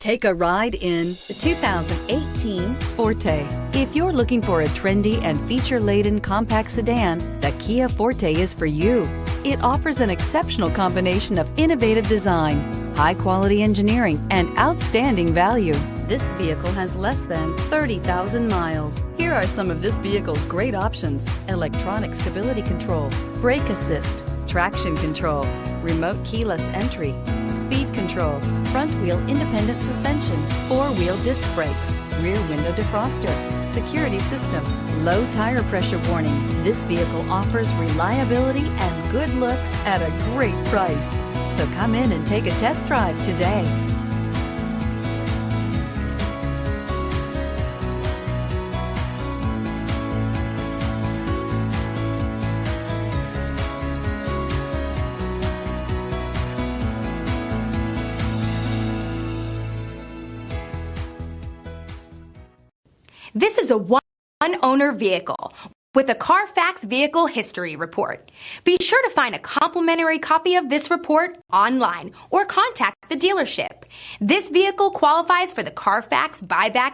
Take a ride in the 2018 Forte. If you're looking for a trendy and feature-laden compact sedan, the Kia Forte is for you. It offers an exceptional combination of innovative design, high-quality engineering, and outstanding value. This vehicle has less than 30,000 miles. Here are some of this vehicle's great options: electronic stability control, brake assist, traction control, remote keyless entry, speed control, front wheel independent suspension, four-wheel disc brakes, rear window defroster, security system, low tire pressure warning. This vehicle offers reliability and good looks at a great price. So come in and take a test drive today. This is a one-owner vehicle with a Carfax Vehicle History Report. Be sure to find a complimentary copy of this report online or contact the dealership. This vehicle qualifies for the Carfax Buyback